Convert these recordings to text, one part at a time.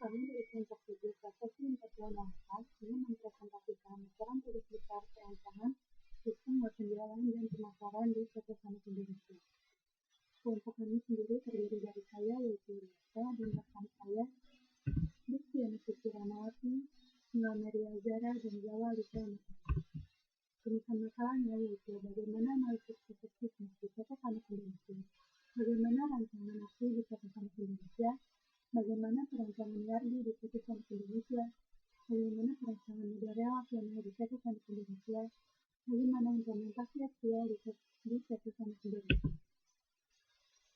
kami dari kelompok 7 Prestasi Internasional ingin mempresentasikan laporan tugas besar perancangan sistem penjualan dan pemasaran di PT Sanuk Indonesia. Kelompok kami sendiri terdiri dari saya, yaitu Rita, dan rekan saya, Distiana Siti Ramawati, Maria Zara, dan Jawa Lisa Matahari. Tulisan masalahnya yaitu bagaimana analisis proses bisnis di PT Sanuk Indonesia, bagaimana rancangan aksi di PT Sanuk Indonesia, bagaimana perancangan YARDI di PT Sanuk Indonesia, bagaimana perancangan model relasional di PT Sanuk Indonesia, bagaimana implementasi SQL di PT Sanuk Indonesia.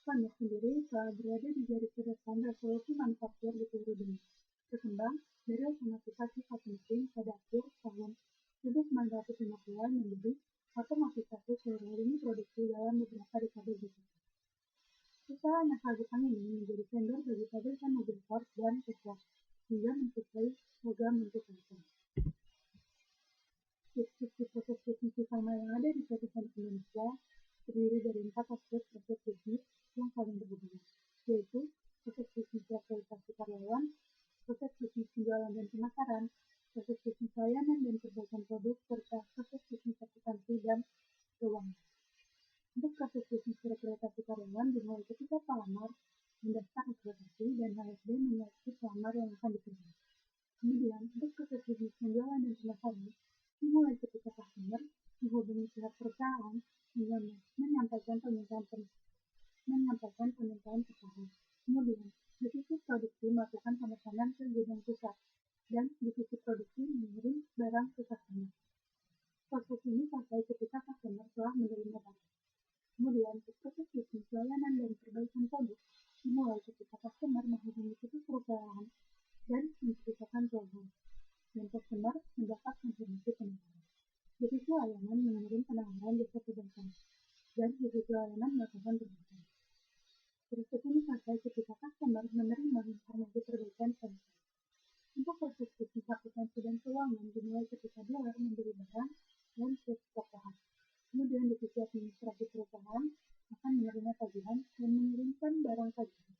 Sanuk sendiri telah berada di garis terdepan revolusi manufaktur di seluruh dunia, berkembang dari otomatisasi satu mesin pada akhir tahun 1950-an menjadi otomatisasi seluruh lini produksi dalam beberapa dekade berikutnya. Usaha asal Jepang ini menjadi vendor bagi pabrikan mobil Ford dan Tesla hingga mensuplai program untuk iPhone. Diskusi proses bisnis utama yang ada di PT Sanuk Indonesia terdiri dari 4 aspek proses bisnis yang saling berhubungan, yaitu proses bisnis rekrutasi karyawan, proses bisnis penjualan dan pemasaran, proses bisnis layanan dan perbaikan produk, serta proses bisnis akuntansi dan keuangan. Untuk proses bisnis rekrutasi karyawan dimulai ketika pelamar mendaftar rekrutasi dan HRD menyeleksi pelamar yang akan dikerjakan. Kemudian, untuk proses bisnis penjualan dan pemasaran dimulai ketika customer menghubungi pihak perusahaan hingga menyampaikan permintaan pesanan. Kemudian, divisi produksi melakukan pemesanan ke gudang pusat dan divisi produksi mengirim barang ke customer. Proses ini selesai ketika customer telah menerima barang. Kemudian, proses bisnis layanan dan perbaikan produk dimulai ketika customer menghubungi situs perusahaan dan menceritakan keluhan, dan customer mendapat konfirmasi penawaran. Divisi layanan mengirim penawaran jasa perbaikan, dan divisi layanan melakukan perbaikan. Proses ini selesai ketika customer menerima informasi perbaikan selesai. Untuk proses bisnis akuntansi dan keuangan dimulai ketika dealer membeli barang dan stok bahan. Kemudian divisi administrasi perusahaan akan menerima tagihan dan mengirimkan barang tagihan.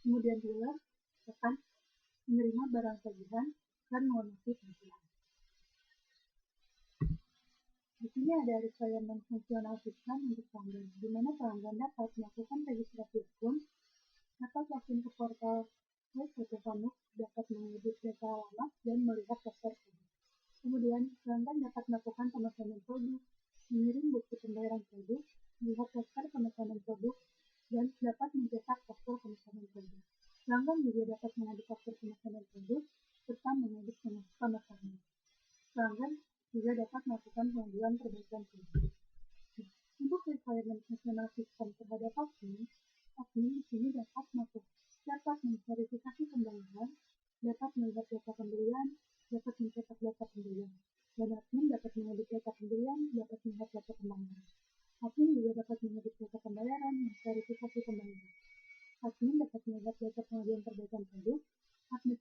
Kemudian dealer akan menerima barang tagihan dan melunasi tagihan. Di sini ada requirement fungsional sistem untuk pelanggan, di mana pelanggan dapat melakukan registrasi akun, dapat login ke portal web PT Sanuk, dapat mengedit data alamat, dan melihat daftar produk. Kemudian, pelanggan dapat melakukan pemesanan produk, mengirim bukti pembayaran produk, melihat daftar pemesanan produk, dan dapat mencetak daftar pemesanan produk. Pelanggan juga dapat mengedit daftar pemesanan produk, serta mengedit pemesanan. Pelanggan juga dapat melakukan pengajuan perbaikan produk. Untuk requirement fungsional sistem terhadap admin di sini dapat memverifikasi pembayaran, dapat melihat data pembelian, dapat mencetak data pembelian, dan admin dapat mengedit data pembelian, dapat melihat data pembayaran. Admin juga dapat mengedit data pembayaran, memverifikasi pembayaran. Admin dapat melihat data pengajuan perbaikan produk, admin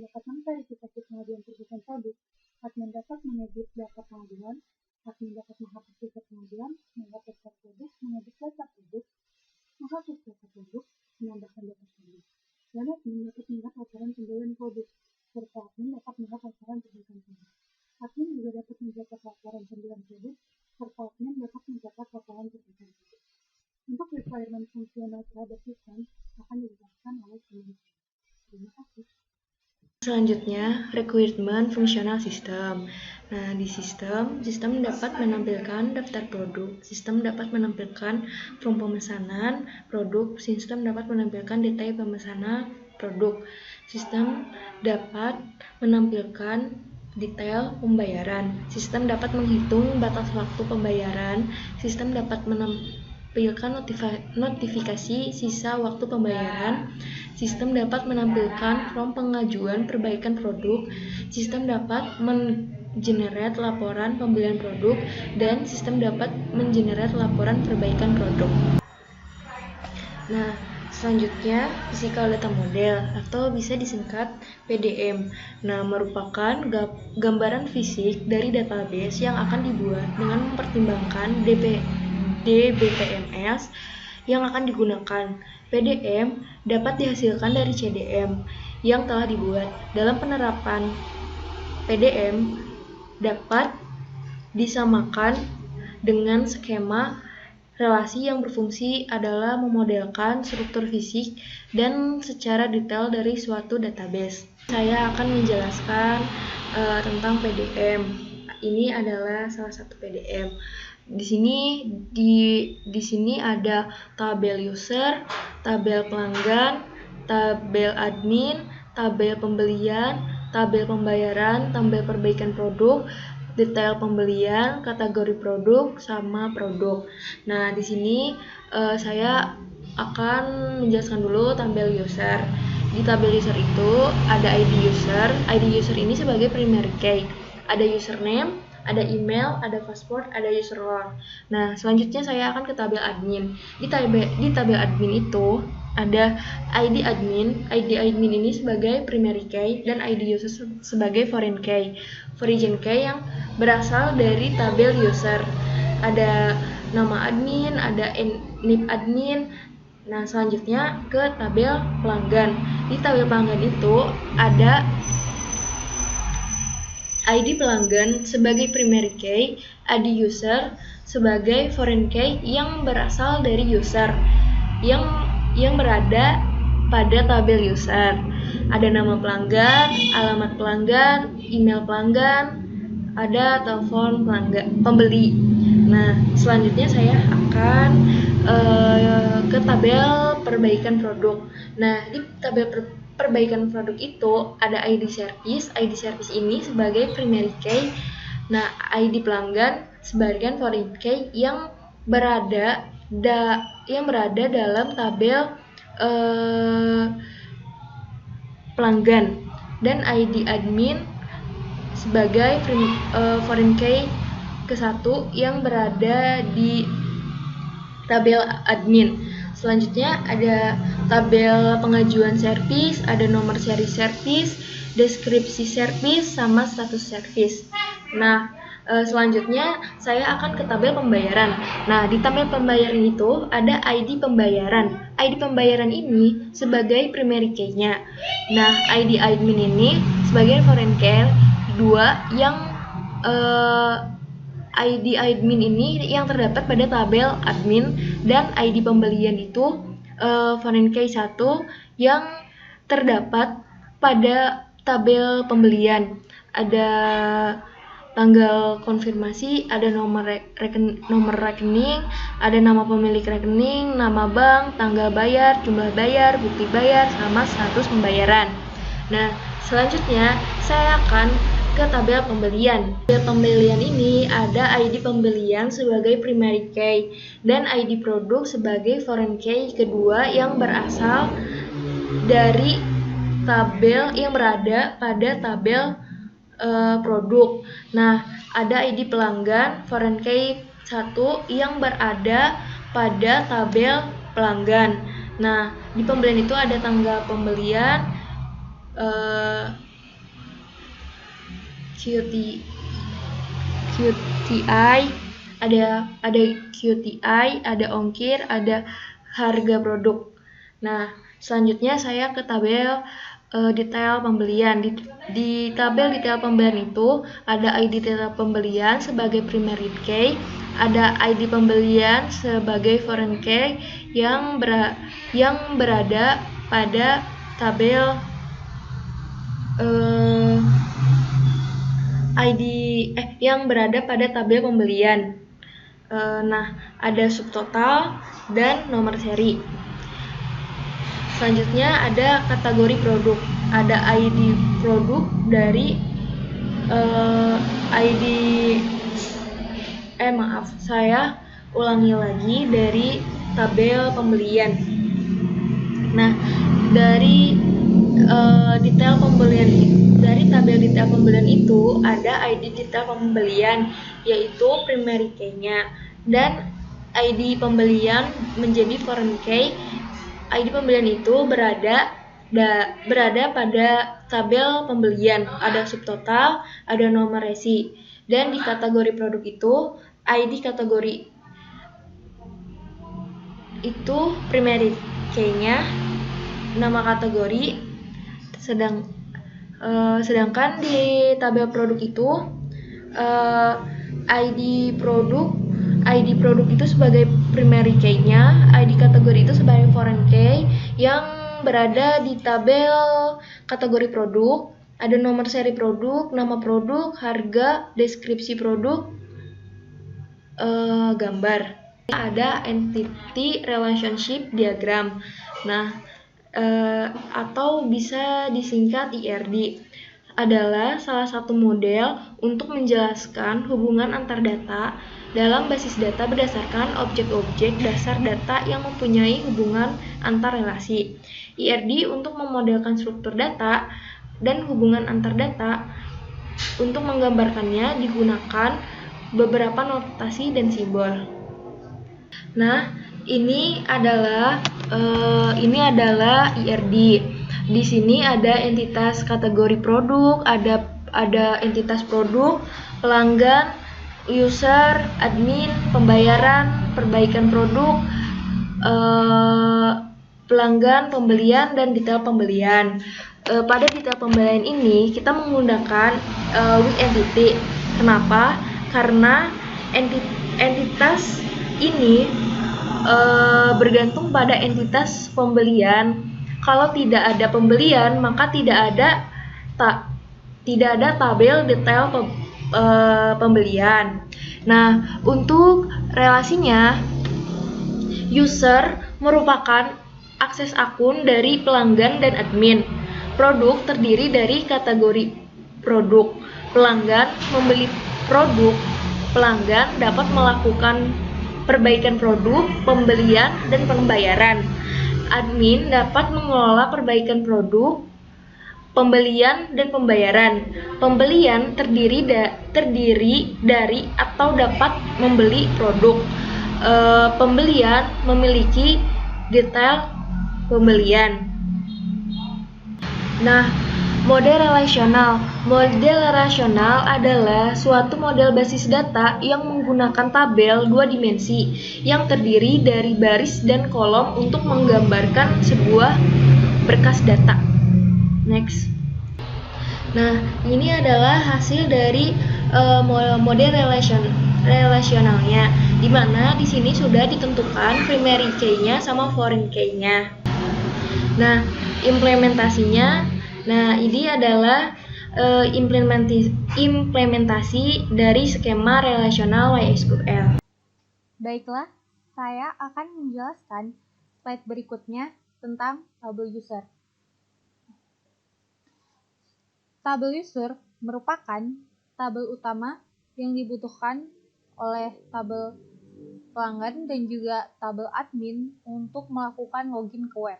dapat memverifikasi pengajuan perbaikan produk, admin dapat mengedit data pengajuan, admin dapat menghapus data pengajuan, melihat daftar produk, mengedit data produk, menghapus data produk, menambahkan data produk. Dan admin dapat melihat laporan pembelian produk, serta admin dapat melihat laporan perbaikan produk. Admin juga dapat mencetak laporan pembelian produk, serta admin dapat mencetak laporan perbaikan produk. Untuk requirement fungsional terhadap sistem akan dijelaskan oleh penulis. Terima kasih. Selanjutnya, requirement fungsional sistem. Nah, di sistem dapat menampilkan daftar produk, sistem dapat menampilkan form pemesanan produk, sistem dapat menampilkan detail pemesanan produk, sistem dapat menampilkan detail pembayaran, sistem dapat menghitung batas waktu pembayaran, sistem dapat menampilkan notifikasi sisa waktu pembayaran, sistem dapat menampilkan form pengajuan perbaikan produk, sistem dapat mengenerate laporan pembelian produk, dan sistem dapat mengenerate laporan perbaikan produk. Nah, selanjutnya physical data model atau bisa disingkat PDM. Nah, merupakan gambaran fisik dari database yang akan dibuat dengan mempertimbangkan DBPMS yang akan digunakan. PDM dapat dihasilkan dari CDM yang telah dibuat. Dalam penerapan PDM dapat disamakan dengan skema relasi yang berfungsi adalah memodelkan struktur fisik dan secara detail dari suatu database. Saya akan menjelaskan tentang PDM. Ini adalah salah satu PDM. Di sini ada tabel user, tabel pelanggan, tabel admin, tabel pembelian, tabel pembayaran, tabel perbaikan produk, detail pembelian, kategori produk, sama produk. Nah, di sini saya akan menjelaskan dulu tabel user. Di tabel user itu ada ID user. ID user ini sebagai primary key. Ada username, ada email, ada password, ada user role. Nah, selanjutnya saya akan ke tabel admin. Di tabel admin itu ada ID admin. ID admin ini sebagai primary key dan ID user sebagai foreign key. Foreign key yang berasal dari tabel user. Ada nama admin, ada NIP admin. Nah, selanjutnya ke tabel pelanggan. Di tabel pelanggan itu ada ID pelanggan sebagai primary key, ID user sebagai foreign key yang berasal dari user yang berada pada tabel user. Ada nama pelanggan, alamat pelanggan, email pelanggan, ada telepon pembeli. Nah, selanjutnya saya akan ke tabel perbaikan produk. Nah, di tabel perbaikan produk itu ada ID service. ID service ini sebagai primary key. Nah, ID pelanggan sebagai foreign key yang berada dalam tabel pelanggan, dan ID admin sebagai foreign key ke-1 yang berada di tabel admin. Selanjutnya ada tabel pengajuan servis, ada nomor seri servis, deskripsi servis, sama status servis. Nah, selanjutnya saya akan ke tabel pembayaran. Nah, di tabel pembayaran itu ada ID pembayaran. ID pembayaran ini sebagai primary key-nya. Nah, ID admin ini sebagai foreign key. Dua yang ID admin ini yang terdapat pada tabel admin, dan ID pembelian itu foreign key 1 yang terdapat pada tabel pembelian. Ada tanggal konfirmasi, ada nomor rekening, ada nama pemilik rekening, nama bank, tanggal bayar, jumlah bayar, bukti bayar, sama status pembayaran. Nah, selanjutnya saya akan ke tabel pembelian. Tabel pembelian ini ada ID pembelian sebagai primary key dan ID produk sebagai foreign key kedua yang berasal dari tabel yang berada pada tabel produk. Nah, ada ID pelanggan foreign key 1 yang berada pada tabel pelanggan. Nah, di pembelian itu ada tanggal pembelian, QTI, ada QTI, ada ongkir, ada harga produk. Nah, selanjutnya saya ke tabel detail pembelian. Di tabel detail pembelian itu ada ID detail pembelian sebagai primary key, ada ID pembelian sebagai foreign key yang berada pada tabel yang berada pada tabel pembelian. Nah, ada subtotal dan nomor seri. Selanjutnya ada kategori produk. Ada ID produk dari saya ulangi lagi dari tabel pembelian. Nah, dari detail pembelian dari tabel detail pembelian itu ada ID detail pembelian, yaitu primary key-nya, dan ID pembelian menjadi foreign key. ID pembelian itu berada pada tabel pembelian, ada subtotal, ada nomor resi, dan di kategori produk itu ID kategori itu primary key-nya, nama kategori, Sedangkan di tabel produk itu ID produk itu sebagai primary key-nya, ID kategori itu sebagai foreign key yang berada di tabel kategori produk. Ada nomor seri produk, nama produk, harga, deskripsi produk, gambar. Ada entity relationship diagram. Nah, atau bisa disingkat IRD, adalah salah satu model untuk menjelaskan hubungan antar data dalam basis data berdasarkan objek-objek dasar data yang mempunyai hubungan antar relasi. IRD untuk memodelkan struktur data dan hubungan antar data. Untuk menggambarkannya digunakan beberapa notasi dan simbol. Nah, ini adalah IRD. Di sini ada entitas kategori produk, ada entitas produk, pelanggan, user, admin, pembayaran, perbaikan produk, pelanggan, pembelian, dan detail pembelian. Pada detail pembelian ini kita menggunakan with entity. Kenapa? Karena entitas ini bergantung pada entitas pembelian. Kalau tidak ada pembelian, maka tidak ada tabel detail pembelian. Nah, untuk relasinya, user merupakan akses akun dari pelanggan dan admin. Produk terdiri dari kategori produk. Pelanggan membeli produk. Pelanggan dapat melakukan perbaikan produk, pembelian, dan pembayaran. Admin dapat mengelola perbaikan produk, pembelian, dan pembayaran. Pembelian terdiri dari atau dapat membeli produk. Pembelian memiliki detail pembelian. Nah, model relasional. Model relasional adalah suatu model basis data yang menggunakan tabel 2 dimensi yang terdiri dari baris dan kolom untuk menggambarkan sebuah berkas data. Next. Nah, ini adalah hasil dari model relasionalnya, di mana di sini sudah ditentukan primary key-nya sama foreign key-nya. Nah, implementasinya, ini adalah implementasi dari skema relasional MySQL. Baiklah, saya akan menjelaskan slide berikutnya tentang tabel user. Tabel user merupakan tabel utama yang dibutuhkan oleh tabel pelanggan dan juga tabel admin untuk melakukan login ke web.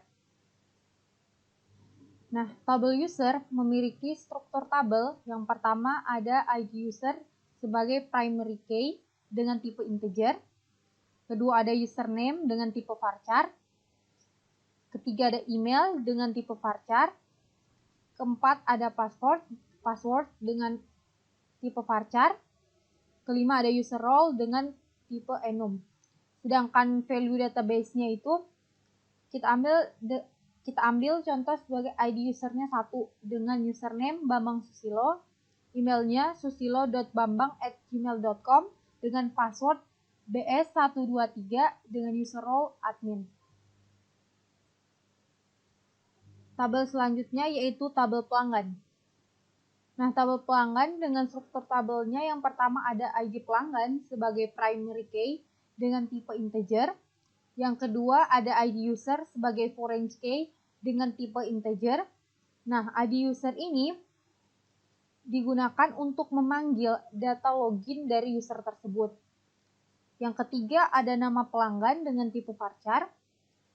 Nah, tabel user memiliki struktur tabel. Yang pertama ada ID user sebagai primary key dengan tipe integer. Kedua ada username dengan tipe varchar. Ketiga ada email dengan tipe varchar. Keempat ada password dengan tipe varchar. Kelima ada user role dengan tipe enum. Sedangkan value database-nya itu kita ambil contoh sebagai ID usernya 1 dengan username Bambang Susilo, emailnya susilo.bambang@gmail.com dengan password BS123 dengan user role admin. Tabel selanjutnya yaitu tabel pelanggan. Nah, tabel pelanggan dengan struktur tabelnya yang pertama ada ID pelanggan sebagai primary key dengan tipe integer. Yang kedua ada ID user sebagai foreign key dengan tipe integer. Nah, ID user ini digunakan untuk memanggil data login dari user tersebut. Yang ketiga ada nama pelanggan dengan tipe varchar.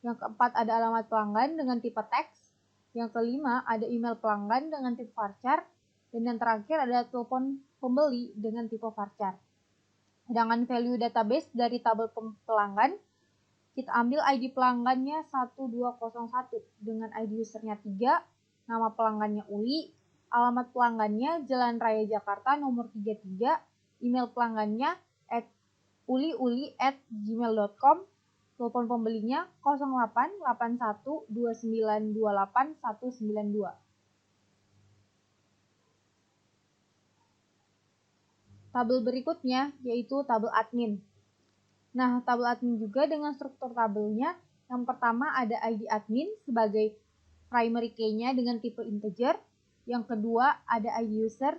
Yang keempat ada alamat pelanggan dengan tipe teks. Yang kelima ada email pelanggan dengan tipe varchar. Dan yang terakhir ada telepon pembeli dengan tipe varchar. Sedangkan value database dari tabel pelanggan, kita ambil ID pelanggannya 1201 dengan ID usernya 3, nama pelanggannya Uli, alamat pelanggannya Jalan Raya Jakarta nomor 33, email pelanggannya uliuli@gmail.com, telepon pembelinya 08812928 192. tabel berikutnya yaitu tabel admin. Nah, tabel admin juga dengan struktur tabelnya. Yang pertama ada ID admin sebagai primary key-nya dengan tipe integer. Yang kedua ada ID user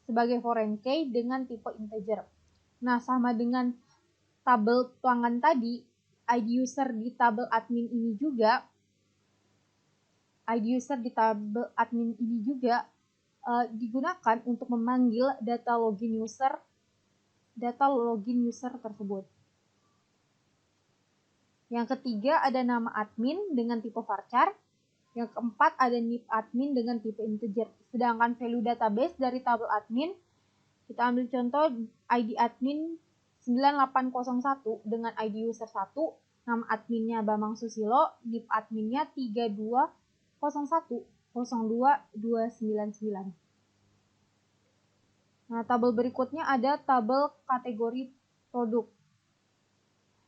sebagai foreign key dengan tipe integer. Nah, sama dengan tabel pelanggan tadi, ID user di tabel admin ini juga digunakan untuk memanggil data login user tersebut. Yang ketiga ada nama admin dengan tipe varchar. Yang keempat ada NIP admin dengan tipe integer. Sedangkan value database dari tabel admin, kita ambil contoh ID admin 9801 dengan ID user 1, nama adminnya Bambang Susilo, NIP adminnya 3201022299. Nah, tabel berikutnya ada tabel kategori produk.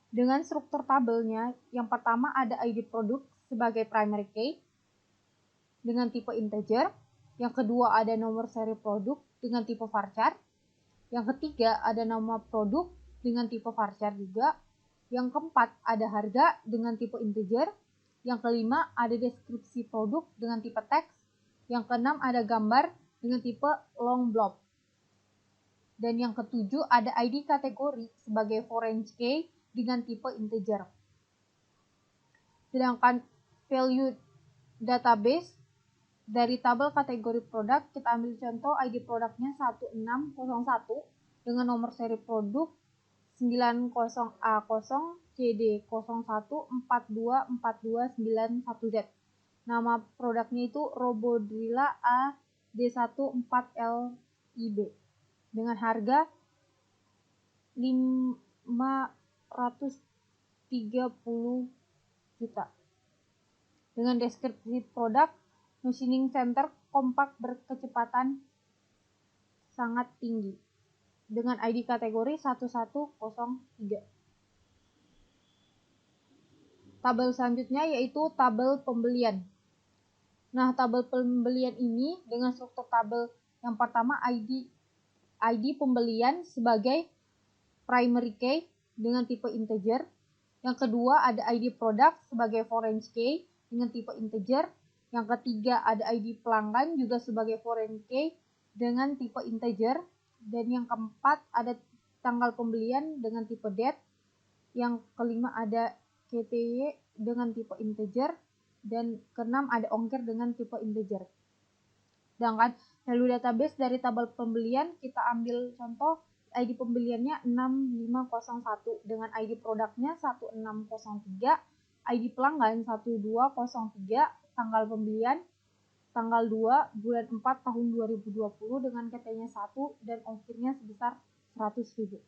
Dengan struktur tabelnya, yang pertama ada ID produk sebagai primary key dengan tipe integer. Yang kedua ada nomor seri produk dengan tipe varchar. Yang ketiga ada nama produk dengan tipe varchar juga. Yang keempat ada harga dengan tipe integer. Yang kelima ada deskripsi produk dengan tipe teks. Yang keenam ada gambar dengan tipe long blob. Dan yang ketujuh ada ID kategori sebagai foreign key dengan tipe integer. Sedangkan value database dari tabel kategori produk, kita ambil contoh ID produknya 1601 dengan nomor seri produk 90A0CD01424291Z. Nama produknya itu Robodrilla AD14LIB dengan harga 530 juta. Dengan deskripsi produk machining center kompak berkecepatan sangat tinggi dengan ID kategori 1103. Tabel selanjutnya yaitu tabel pembelian. Nah, tabel pembelian ini dengan struktur tabel yang pertama ID pembelian sebagai primary key dengan tipe integer. Yang kedua ada ID produk sebagai foreign key dengan tipe integer. Yang ketiga ada ID pelanggan juga sebagai foreign key dengan tipe integer. Dan yang keempat ada tanggal pembelian dengan tipe date. Yang kelima ada KTY dengan tipe integer. Dan keenam ada ongkir dengan tipe integer. Sedangkan value database dari tabel pembelian kita ambil contoh ID pembeliannya 6501 dengan ID produknya 1603, ID pelanggan 1203, tanggal pembelian tanggal 2 bulan 4 tahun 2020 dengan KT-nya 1 dan ongkirnya sebesar 100.000.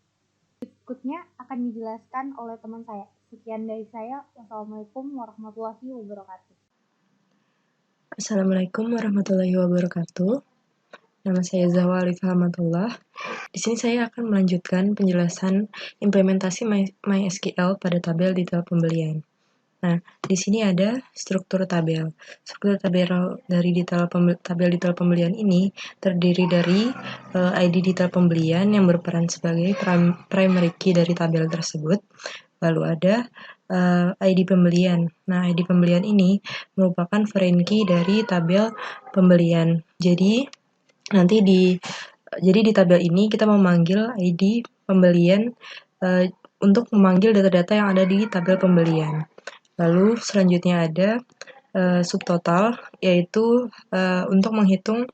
Berikutnya akan dijelaskan oleh teman saya. Sekian dari saya. Wassalamualaikum warahmatullahi wabarakatuh. Assalamualaikum warahmatullahi wabarakatuh. Nama saya Zahwa Alif Ahmadullah. Di sini saya akan melanjutkan penjelasan implementasi MySQL pada tabel detail pembelian. Nah, di sini ada struktur tabel. Struktur tabel dari tabel detail pembelian ini terdiri dari ID detail pembelian yang berperan sebagai primary key dari tabel tersebut. Lalu ada ID pembelian. Nah, ID pembelian ini merupakan foreign key dari tabel pembelian. Jadi di tabel ini kita memanggil ID pembelian untuk memanggil data-data yang ada di tabel pembelian. Lalu selanjutnya ada subtotal, yaitu untuk menghitung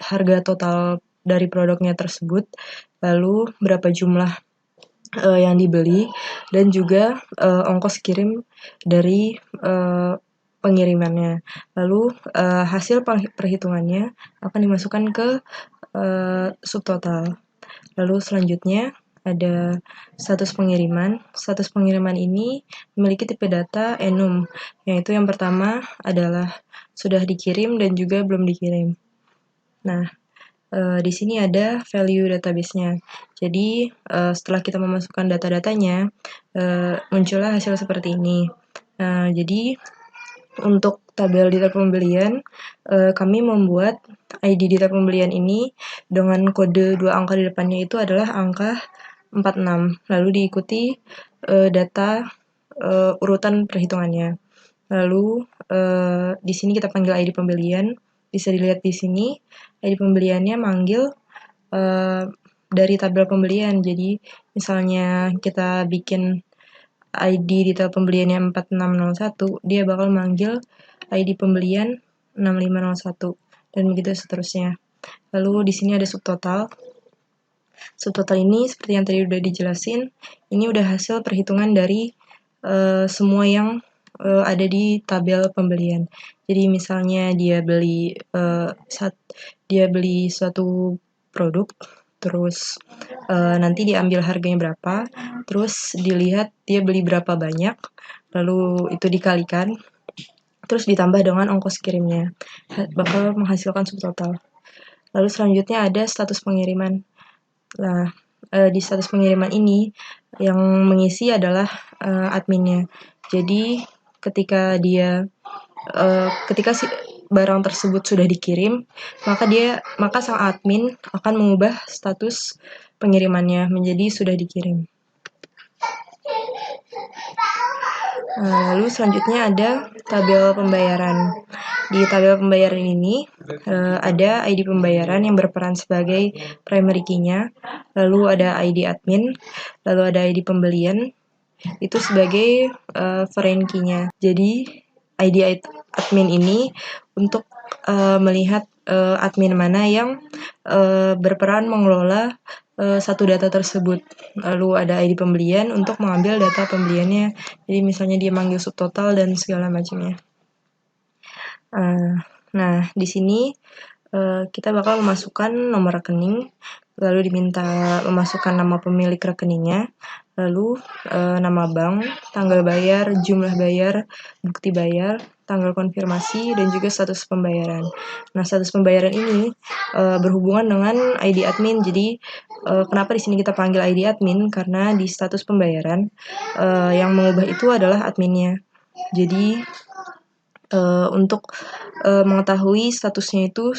harga total dari produknya tersebut, lalu berapa jumlah yang dibeli, dan juga ongkos kirim dari pengirimannya. Lalu hasil perhitungannya akan dimasukkan ke subtotal. Lalu selanjutnya ada status pengiriman. Status pengiriman ini memiliki tipe data enum, yaitu yang pertama adalah sudah dikirim dan juga belum dikirim. Nah, di sini ada value database-nya. Jadi, setelah kita memasukkan data-datanya, muncullah hasil seperti ini. Jadi, untuk tabel detail pembelian, kami membuat ID detail pembelian ini dengan kode 2 angka di depannya itu adalah angka 46, lalu diikuti data urutan perhitungannya. Lalu di sini kita panggil ID pembelian, bisa dilihat di sini ID pembeliannya manggil dari tabel pembelian. Jadi misalnya kita bikin ID detail pembeliannya 4601, dia bakal manggil ID pembelian 6501 dan begitu seterusnya. Lalu di sini ada subtotal. Subtotal ini seperti yang tadi udah dijelasin, ini udah hasil perhitungan dari semua yang ada di tabel pembelian. Jadi misalnya dia beli suatu produk, terus nanti diambil harganya berapa, terus dilihat dia beli berapa banyak, lalu itu dikalikan, terus ditambah dengan ongkos kirimnya, bakal menghasilkan subtotal. Lalu selanjutnya ada status pengiriman. Nah, di status pengiriman ini yang mengisi adalah adminnya. Jadi ketika si barang tersebut sudah dikirim, maka sang admin akan mengubah status pengirimannya menjadi sudah dikirim. Lalu selanjutnya ada tabel pembayaran. Di tabel pembayaran ini ada ID pembayaran yang berperan sebagai primary key-nya, lalu ada ID admin, lalu ada ID pembelian, itu sebagai foreign key-nya. Jadi ID admin ini untuk melihat admin mana yang berperan mengelola satu data tersebut. Lalu ada ID pembelian untuk mengambil data pembeliannya. Jadi misalnya dia manggil subtotal dan segala macamnya. Nah, di sini kita bakal memasukkan nomor rekening, lalu diminta memasukkan nama pemilik rekeningnya, lalu nama bank, tanggal bayar, jumlah bayar, bukti bayar, tanggal konfirmasi, dan juga status pembayaran. Nah, status pembayaran ini berhubungan dengan ID admin. Jadi kenapa di sini kita panggil ID admin? Karena di status pembayaran yang mengubah itu adalah adminnya. Jadi untuk mengetahui statusnya itu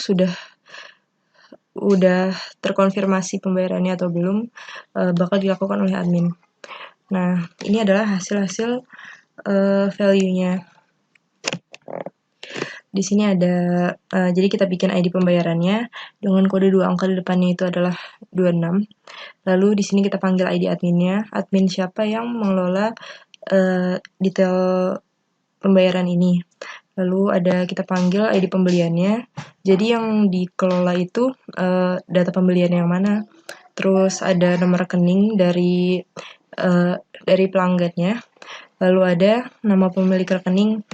udah terkonfirmasi pembayarannya atau belum, bakal dilakukan oleh admin. Nah, ini adalah hasil-hasil value-nya. Di sini ada, jadi kita bikin ID pembayarannya dengan kode 2 angka di depannya itu adalah 26. Lalu di sini kita panggil ID adminnya, admin siapa yang mengelola detail pembayaran ini. Lalu kita panggil ID pembeliannya. Jadi yang dikelola itu data pembelian yang mana. Terus ada nomor rekening dari pelanggannya. Lalu ada nama pemilik rekening.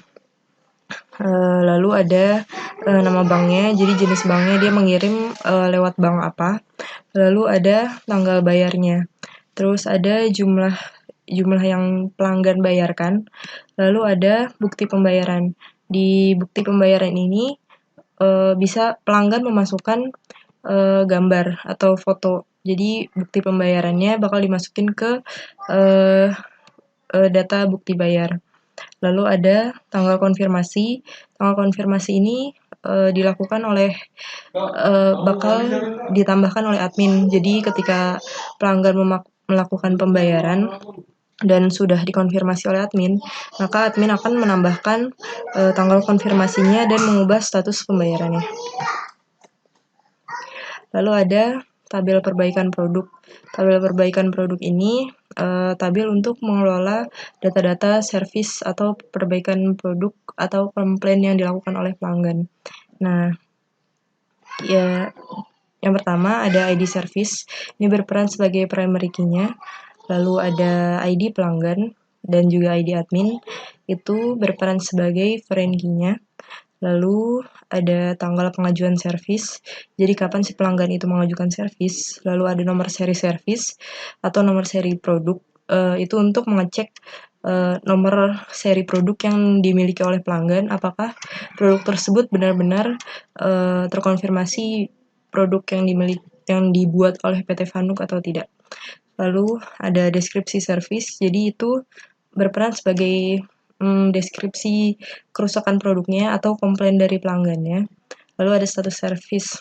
Lalu ada nama banknya. Jadi jenis banknya dia mengirim lewat bank apa. Lalu ada tanggal bayarnya. Terus ada jumlah yang pelanggan bayarkan. Lalu ada bukti pembayaran. Di bukti pembayaran ini bisa pelanggan memasukkan gambar atau foto. Jadi bukti pembayarannya bakal dimasukin ke data bukti bayar. Lalu ada tanggal konfirmasi. Tanggal konfirmasi ini dilakukan oleh bakal ditambahkan oleh admin. Jadi ketika pelanggan melakukan pembayaran dan sudah dikonfirmasi oleh admin, maka admin akan menambahkan tanggal konfirmasinya dan mengubah status pembayarannya. Lalu ada tabel perbaikan produk. Tabel perbaikan produk ini tabel untuk mengelola data-data servis atau perbaikan produk atau komplain yang dilakukan oleh pelanggan. Nah, ya, yang pertama ada ID service. Ini berperan sebagai primary key-nya. Lalu ada ID pelanggan dan juga ID admin, itu berperan sebagai foreign key-nya. Lalu ada tanggal pengajuan servis, jadi kapan si pelanggan itu mengajukan servis. Lalu ada nomor seri servis atau nomor seri produk, itu untuk mengecek nomor seri produk yang dimiliki oleh pelanggan, apakah produk tersebut benar-benar terkonfirmasi produk yang dibuat oleh PT Fanuc atau tidak. Lalu ada deskripsi servis, jadi itu berperan sebagai deskripsi kerusakan produknya atau komplain dari pelanggannya. Lalu ada status service.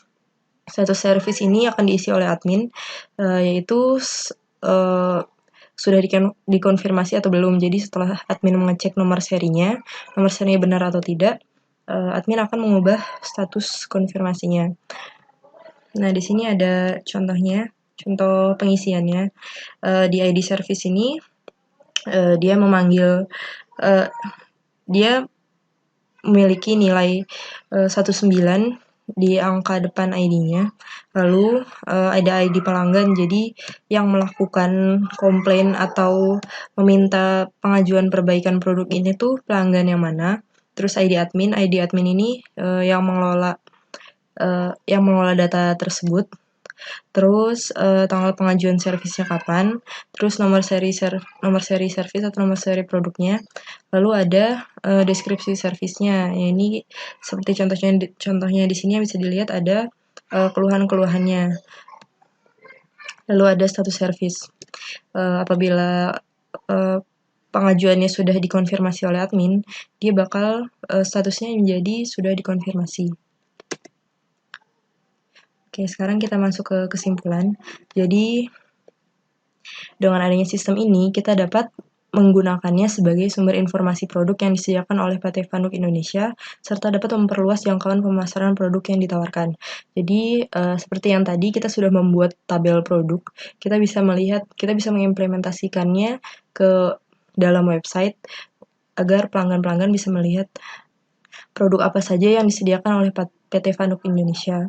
Status service ini akan diisi oleh admin, yaitu sudah dikonfirmasi atau belum. Jadi setelah admin mengecek nomor serinya benar atau tidak, admin akan mengubah status konfirmasinya. Nah, di sini ada contohnya, contoh pengisiannya. Di ID service ini, dia memiliki nilai 19 di angka depan ID-nya. Lalu ada ID pelanggan, jadi yang melakukan komplain atau meminta pengajuan perbaikan produk ini tuh pelanggan yang mana. Terus ID admin ini yang mengelola data tersebut. Terus tanggal pengajuan servisnya kapan, terus nomor seri servis atau nomor seri produknya. Lalu ada deskripsi servisnya. Ya, ini seperti contohnya di sini yang bisa dilihat ada keluhan-keluhannya. Lalu ada status servis. Apabila pengajuannya sudah dikonfirmasi oleh admin, dia bakal statusnya menjadi sudah dikonfirmasi. Oke, sekarang kita masuk ke kesimpulan. Jadi, dengan adanya sistem ini, kita dapat menggunakannya sebagai sumber informasi produk yang disediakan oleh PT Fanuc Indonesia, serta dapat memperluas jangkauan pemasaran produk yang ditawarkan. Jadi, seperti yang tadi, kita sudah membuat tabel produk. Kita bisa mengimplementasikannya ke dalam website, agar pelanggan-pelanggan bisa melihat produk apa saja yang disediakan oleh PT Fanuc Indonesia.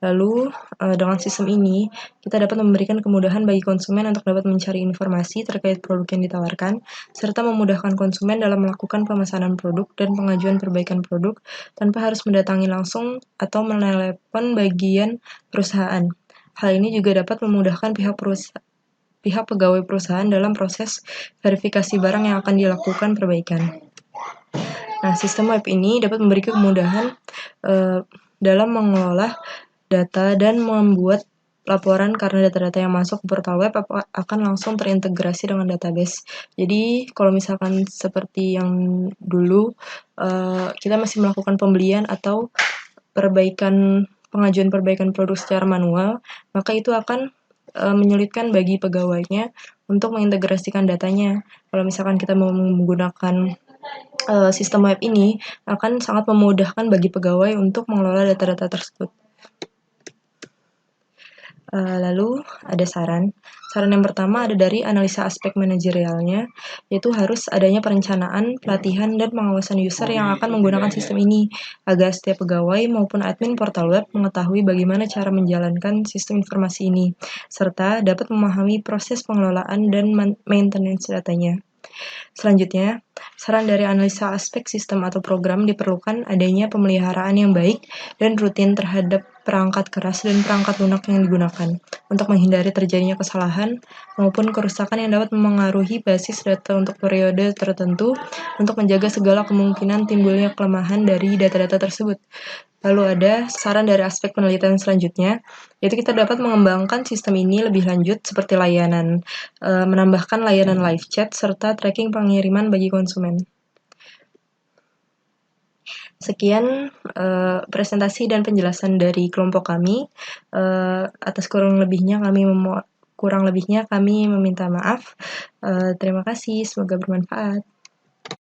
Lalu, dengan sistem ini, kita dapat memberikan kemudahan bagi konsumen untuk dapat mencari informasi terkait produk yang ditawarkan, serta memudahkan konsumen dalam melakukan pemesanan produk dan pengajuan perbaikan produk tanpa harus mendatangi langsung atau menelepon bagian perusahaan. Hal ini juga dapat memudahkan pihak pegawai perusahaan dalam proses verifikasi barang yang akan dilakukan perbaikan. Nah, sistem web ini dapat memberikan kemudahan dalam mengelola data dan membuat laporan karena data-data yang masuk ke portal web akan langsung terintegrasi dengan database. Jadi, kalau misalkan seperti yang dulu, kita masih melakukan pembelian atau pengajuan perbaikan produk secara manual, maka itu akan menyulitkan bagi pegawainya untuk mengintegrasikan datanya. Kalau misalkan kita mau menggunakan sistem web ini, akan sangat memudahkan bagi pegawai untuk mengelola data-data tersebut. Lalu ada saran. Saran yang pertama ada dari analisa aspek manajerialnya, yaitu harus adanya perencanaan, pelatihan, dan pengawasan user yang akan menggunakan sistem ini, agar setiap pegawai maupun admin portal web mengetahui bagaimana cara menjalankan sistem informasi ini, serta dapat memahami proses pengelolaan dan maintenance datanya. Selanjutnya, saran dari analisa aspek sistem atau program diperlukan adanya pemeliharaan yang baik dan rutin terhadap perangkat keras dan perangkat lunak yang digunakan untuk menghindari terjadinya kesalahan maupun kerusakan yang dapat memengaruhi basis data untuk periode tertentu untuk menjaga segala kemungkinan timbulnya kelemahan dari data-data tersebut. Lalu ada saran dari aspek penelitian selanjutnya, yaitu kita dapat mengembangkan sistem ini lebih lanjut seperti menambahkan layanan live chat serta tracking pengiriman bagi konsumen. Sekian presentasi dan penjelasan dari kelompok kami. Atas kurang lebihnya kami meminta maaf. Terima kasih, semoga bermanfaat.